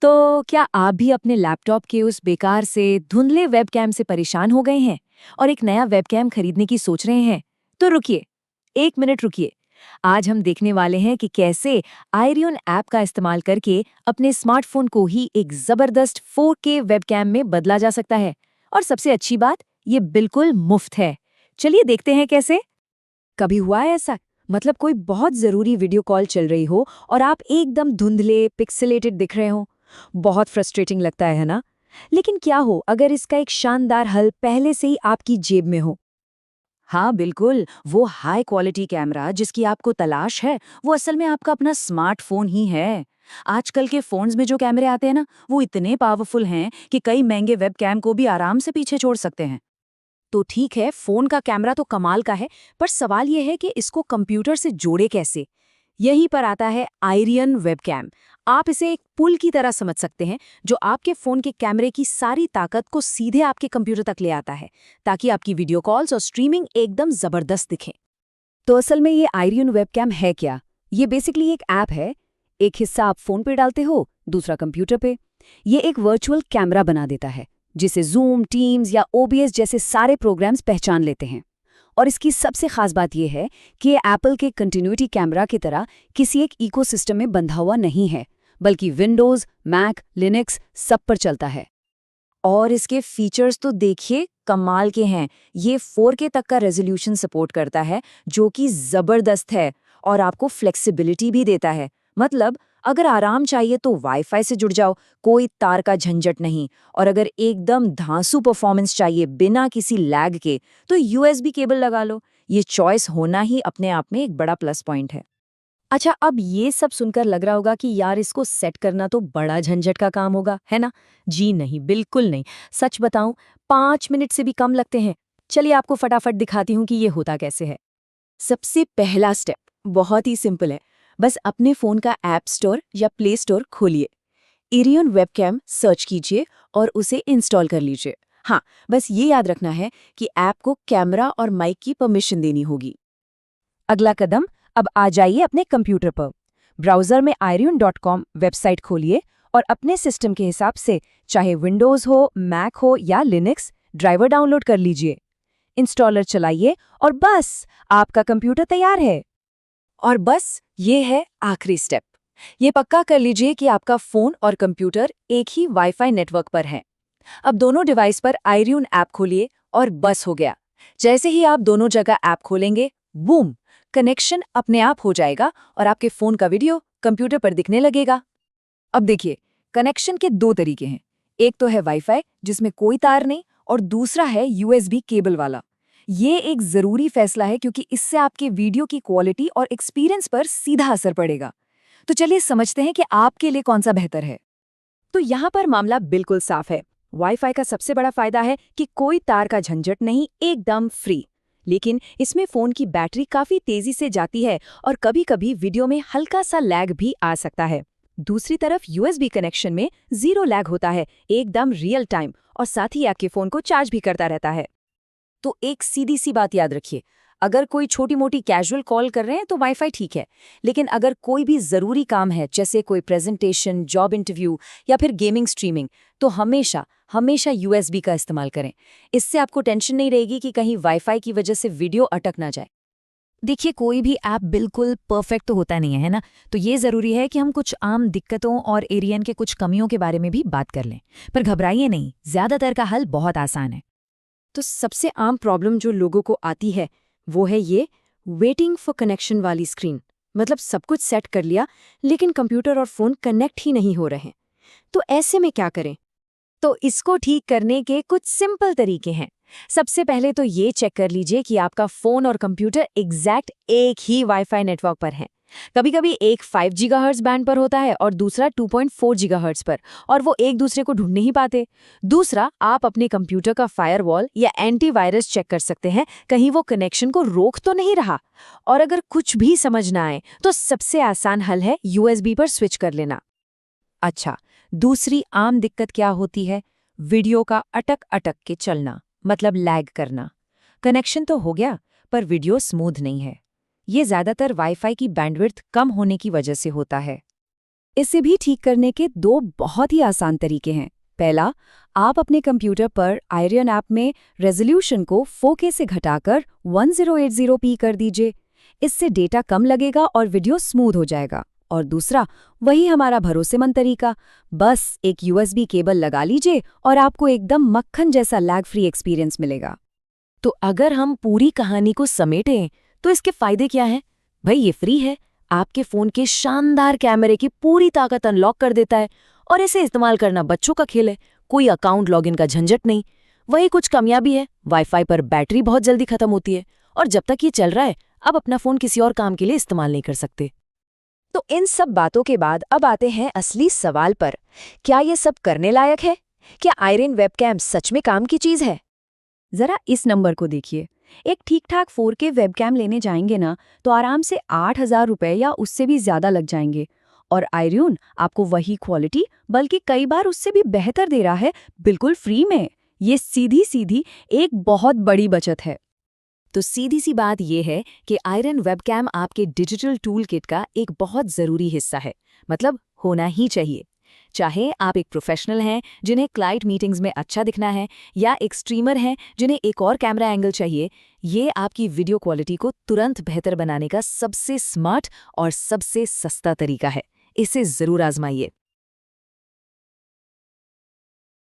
तो क्या आप भी अपने लैपटॉप के उस बेकार से धुंधले वेबकैम से परेशान हो गए हैं और एक नया वेबकैम खरीदने की सोच रहे हैं? तो रुकिए, 1 मिनट रुकिए। आज हम देखने वाले हैं कि कैसे आयरियन ऐप का इस्तेमाल करके अपने स्मार्टफोन को ही एक जबरदस्त 4K वेबकैम में बदला जा सकता है। और सबसे अच्छी बात, ये बिल्कुल मुफ्त है। चलिए देखते हैं कैसे। कभी हुआ है ऐसा? मतलब कोई बहुत जरूरी वीडियो कॉल चल रही हो और आप एकदम धुंधले पिक्सेलेटेड दिख रहे हो। बहुत फ्रस्ट्रेटिंग लगता है ना? लेकिन क्या हो अगर इसका एक शानदार हल पहले से ही आपकी जेब में हो? हाँ बिल्कुल, वो हाई क्वालिटी कैमरा जिसकी आपको तलाश है, वो असल में आपका अपना स्मार्टफोन ही है। आजकल के फोन्स में जो कैमरे आते हैं ना, वो इतने पावरफुल हैं कि कई महंगे वेब कैम को भी आराम से पीछे छोड़ सकते हैं। तो ठीक है, फोन का कैमरा तो कमाल का है, पर सवाल यह है कि इसको कंप्यूटर से जोड़े कैसे। यहीं पर आता है आयरियन वेबकैम। आप इसे एक पुल की तरह समझ सकते हैं, जो आपके फोन के कैमरे की सारी ताकत को सीधे आपके कंप्यूटर तक ले आता है, ताकि आपकी वीडियो कॉल्स और स्ट्रीमिंग एकदम जबरदस्त दिखे। तो असल में ये आयरियन वेबकैम है क्या? ये बेसिकली एक ऐप है। एक हिस्सा आप फोन पे डालते हो, दूसरा कंप्यूटर पे। ये एक वर्चुअल कैमरा बना देता है, जिसे जूम, टीम्स या OBS जैसे सारे प्रोग्राम्स पहचान लेते हैं। और इसकी सबसे खास बात यह है कि ये एप्पल के कंटिन्यूटी कैमरा की तरह किसी एक इकोसिस्टम में बंधा हुआ नहीं है, बल्कि विंडोज, मैक, लिनक्स सब पर चलता है। और इसके फीचर्स तो देखिए, कमाल के हैं। ये 4K तक का रेजोल्यूशन सपोर्ट करता है, जो कि जबरदस्त है। और आपको फ्लेक्सिबिलिटी भी देता है। मतलब अगर आराम चाहिए तो वाईफाई से जुड़ जाओ, कोई तार का झंझट नहीं। और अगर एकदम धांसू परफॉर्मेंस चाहिए बिना किसी लैग के, तो USB केबल लगा लो। ये चॉइस होना ही अपने आप में एक बड़ा प्लस पॉइंट है। अच्छा, अब ये सब सुनकर लग रहा होगा कि यार इसको सेट करना तो बड़ा झंझट का काम होगा, है ना? जी नहीं, बिल्कुल नहीं। सच बताऊं, 5 मिनट से भी कम लगते हैं। चलिए आपको फटाफट दिखाती हूँ कि ये होता कैसे है। सबसे पहला स्टेप बहुत ही सिंपल है। बस अपने फोन का ऐप स्टोर या प्ले स्टोर खोलिए, एरियन वेबकैम सर्च कीजिए और उसे इंस्टॉल कर लीजिए। हाँ, बस ये याद रखना है कि ऐप को कैमरा और माइक की परमिशन देनी होगी। अगला कदम, अब आ जाइए अपने कंप्यूटर पर। ब्राउज़र में आयरियन.com वेबसाइट खोलिए और अपने सिस्टम के हिसाब से, चाहे विंडोज़ हो, मैक हो या लिनक्स, ड्राइवर डाउनलोड कर लीजिए। इंस्टॉलर चलाइए और बस आपका कंप्यूटर तैयार है। और बस ये है आखिरी स्टेप। ये पक्का कर लीजिए कि आपका फ़ोन और कंप्यूटर एक ही वाईफाई नेटवर्क पर हैं। अब दोनों डिवाइस पर आयरियन ऐप खोलिए और बस हो गया। जैसे ही आप दोनों जगह ऐप खोलेंगे, बूम, कनेक्शन अपने आप हो जाएगा और आपके फ़ोन का वीडियो कंप्यूटर पर दिखने लगेगा। अब देखिए, कनेक्शन के दो तरीके हैं। एक तो है वाईफाई जिसमें कोई तार नहीं, और दूसरा है USB केबल वाला। ये एक ज़रूरी फैसला है, क्योंकि इससे आपके वीडियो की क्वालिटी और एक्सपीरियंस पर सीधा असर पड़ेगा। तो चलिए समझते हैं कि आपके लिए कौन सा बेहतर है। तो यहाँ पर मामला बिल्कुल साफ है। वाईफाई का सबसे बड़ा फायदा है कि कोई तार का झंझट नहीं, एकदम फ्री। लेकिन इसमें फ़ोन की बैटरी काफ़ी तेज़ी से जाती है और कभी-कभी वीडियो में हल्का सा लैग भी आ सकता है। दूसरी तरफ USB कनेक्शन में ज़ीरो लैग होता है, एकदम रियल टाइम, और साथ ही आपके फ़ोन को चार्ज भी करता रहता है। तो एक सीधी सी बात याद रखिए, अगर कोई छोटी मोटी कैजुअल कॉल कर रहे हैं तो वाईफाई ठीक है। लेकिन अगर कोई भी ज़रूरी काम है, जैसे कोई प्रेजेंटेशन, जॉब इंटरव्यू या फिर गेमिंग स्ट्रीमिंग, तो हमेशा हमेशा USB का इस्तेमाल करें। इससे आपको टेंशन नहीं रहेगी कि कहीं वाईफाई की वजह से वीडियो अटक ना जाए। देखिए, कोई भी ऐप बिल्कुल परफेक्ट तो होता नहीं है ना? तो ये ज़रूरी है कि हम कुछ आम दिक्कतों और एरियन के कुछ कमियों के बारे में भी बात कर लें। पर घबराइए नहीं, ज़्यादातर का हल बहुत आसान है। तो सबसे आम प्रॉब्लम जो लोगों को आती है, वो है ये वेटिंग फॉर कनेक्शन वाली स्क्रीन। मतलब सब कुछ सेट कर लिया, लेकिन कंप्यूटर और फ़ोन कनेक्ट ही नहीं हो रहे। तो ऐसे में क्या करें? तो इसको ठीक करने के कुछ सिंपल तरीके हैं। सबसे पहले तो ये चेक कर लीजिए कि आपका फ़ोन और कंप्यूटर एग्जैक्ट एक ही वाईफाई नेटवर्क पर हैं। कभी-कभी एक 5 गीगाहर्ट्ज़ बैंड पर होता है और दूसरा 2.4 गीगाहर्ट्ज़ पर, और वो एक दूसरे को ढूंढ नहीं पाते। दूसरा, आप अपने कंप्यूटर का फायरवॉल या एंटीवायरस चेक कर सकते हैं, कहीं वो कनेक्शन को रोक तो नहीं रहा। और अगर कुछ भी समझ ना आए, तो सबसे आसान हल है USB पर स्विच कर लेना। अच्छा, दूसरी आम दिक्कत क्या होती है? वीडियो का अटक-अटक के चलना, मतलब लैग करना। कनेक्शन तो हो गया, पर वीडियो स्मूथ नहीं है। ये ज़्यादातर वाईफाई की बैंडविड्थ कम होने की वजह से होता है। इसे भी ठीक करने के दो बहुत ही आसान तरीके हैं। पहला, आप अपने कंप्यूटर पर आयरन ऐप में रेजोल्यूशन को 4K से घटाकर 1080p कर दीजिए। इससे डेटा कम लगेगा और वीडियो स्मूथ हो जाएगा। और दूसरा, वही हमारा भरोसेमंद तरीका, बस एक USB केबल लगा लीजिए और आपको एकदम मक्खन जैसा लैग फ्री एक्सपीरियंस मिलेगा। तो अगर हम पूरी कहानी को समेटें तो इसके फायदे क्या हैं? भाई ये फ्री है, आपके फोन के शानदार कैमरे की पूरी ताकत अनलॉक कर देता है और इसे इस्तेमाल करना बच्चों का खेल है, कोई अकाउंट लॉगिन का झंझट नहीं। वही कुछ कमियां भी है, वाईफाई पर बैटरी बहुत जल्दी खत्म होती है और जब तक ये चल रहा है अब अपना फोन किसी और काम के लिए इस्तेमाल नहीं कर सकते। तो इन सब बातों के बाद अब आते हैं असली सवाल पर, क्या ये सब करने लायक है? क्या आयरन वेबकैम सच में काम की चीज है? जरा इस नंबर को देखिए। एक ठीक-ठाक 4K वेबकैम लेने जाएंगे ना तो आराम से 8,000 रुपए या उससे भी ज्यादा लग जाएंगे। और आयरन आपको वही क्वालिटी बल्कि कई बार उससे भी बेहतर दे रहा है, बिल्कुल फ्री में। ये सीधी सीधी एक बहुत बड़ी बचत है। तो सीधी सी बात यह है कि आयरन वेबकैम आपके डिजिटल टूल किट का एक बहुत ज़रूरी हिस्सा है, मतलब होना ही चाहिए। चाहे आप एक प्रोफेशनल हैं जिन्हें क्लाइंट मीटिंग्स में अच्छा दिखना है या एक स्ट्रीमर हैं जिन्हें एक और कैमरा एंगल चाहिए, ये आपकी वीडियो क्वालिटी को तुरंत बेहतर बनाने का सबसे स्मार्ट और सबसे सस्ता तरीका है। इसे ज़रूर आजमाइए।